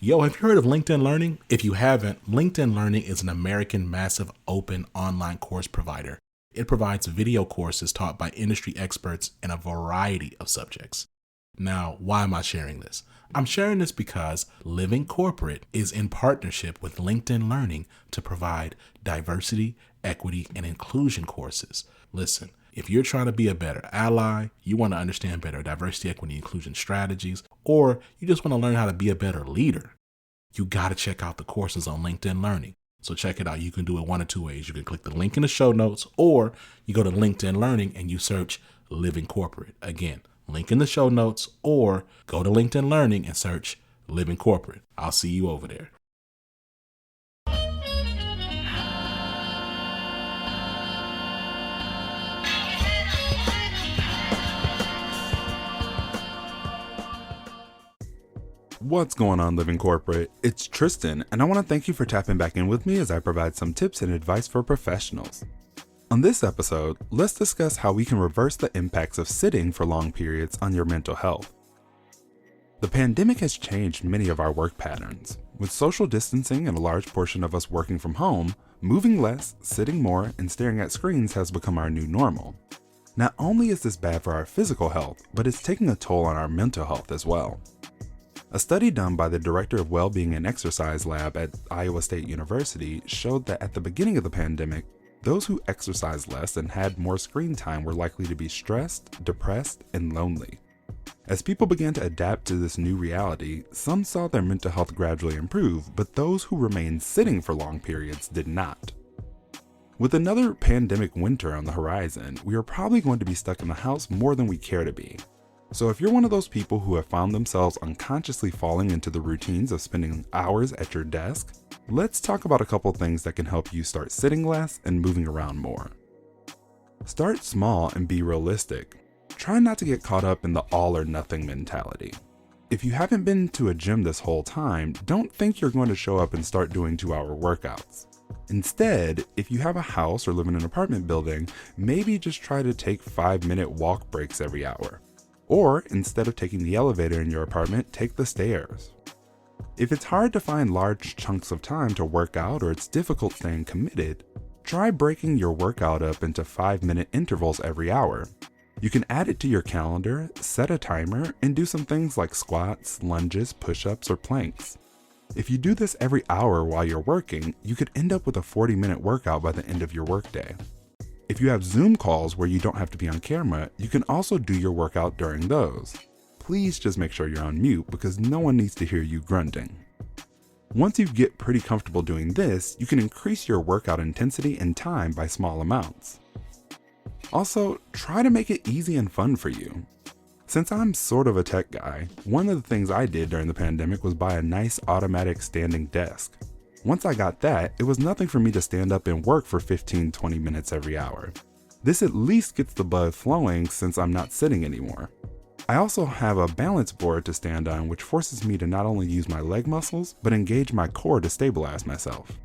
Yo, have you heard of LinkedIn Learning? If you haven't, LinkedIn Learning is an American massive open online course provider. It provides video courses taught by industry experts in a variety of subjects. Now, why am I sharing this? I'm sharing this because Living Corporate is in partnership with LinkedIn Learning to provide diversity, equity, and inclusion courses. Listen, if you're trying to be a better ally, you want to understand better diversity, equity, inclusion strategies, or you just want to learn how to be a better leader, you got to check out the courses on LinkedIn Learning. So check it out. You can do it one of two ways. You can click the link in the show notes, or you go to LinkedIn Learning and you search Living Corporate. Again, link in the show notes, or go to LinkedIn Learning and search Living Corporate. I'll see you over there. What's going on, Living Corporate? It's Tristan, and I want to thank you for tapping back in with me as I provide some tips and advice for professionals. On this episode, let's discuss how we can reverse the impacts of sitting for long periods on your mental health. The pandemic has changed many of our work patterns. With social distancing and a large portion of us working from home, moving less, sitting more, and staring at screens has become our new normal. Not only is this bad for our physical health, but it's taking a toll on our mental health as well. A study done by the Director of Wellbeing and Exercise Lab at Iowa State University showed that at the beginning of the pandemic, those who exercised less and had more screen time were likely to be stressed, depressed, and lonely. As people began to adapt to this new reality, some saw their mental health gradually improve, but those who remained sitting for long periods did not. With another pandemic winter on the horizon, we are probably going to be stuck in the house more than we care to be. So if you're one of those people who have found themselves unconsciously falling into the routines of spending hours at your desk, let's talk about a couple things that can help you start sitting less and moving around more. Start small and be realistic. Try not to get caught up in the all or nothing mentality. If you haven't been to a gym this whole time, don't think you're going to show up and start doing 2-hour workouts. Instead, if you have a house or live in an apartment building, maybe just try to take 5-minute walk breaks every hour. Or instead of taking the elevator in your apartment, take the stairs. If it's hard to find large chunks of time to work out or it's difficult staying committed, try breaking your workout up into 5-minute intervals every hour. You can add it to your calendar, set a timer, and do some things like squats, lunges, push-ups, or planks. If you do this every hour while you're working, you could end up with a 40-minute workout by the end of your workday. If you have Zoom calls where you don't have to be on camera, you can also do your workout during those. Please just make sure you're on mute because no one needs to hear you grunting. Once you get pretty comfortable doing this, you can increase your workout intensity and time by small amounts. Also, try to make it easy and fun for you. Since I'm sort of a tech guy, one of the things I did during the pandemic was buy a nice automatic standing desk. Once I got that, it was nothing for me to stand up and work for 15-20 minutes every hour. This at least gets the blood flowing since I'm not sitting anymore. I also have a balance board to stand on, which forces me to not only use my leg muscles, but engage my core to stabilize myself.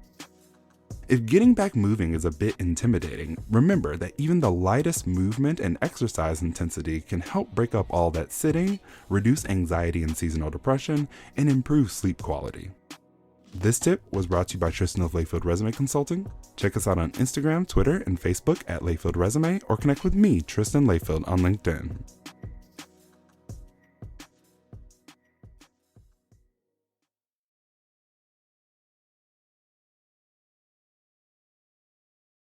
If getting back moving is a bit intimidating, remember that even the lightest movement and exercise intensity can help break up all that sitting, reduce anxiety and seasonal depression, and improve sleep quality. This tip was brought to you by Tristan of Layfield Resume Consulting. Check us out on Instagram, Twitter, and Facebook at Layfield Resume, or connect with me, Tristan Layfield, on LinkedIn.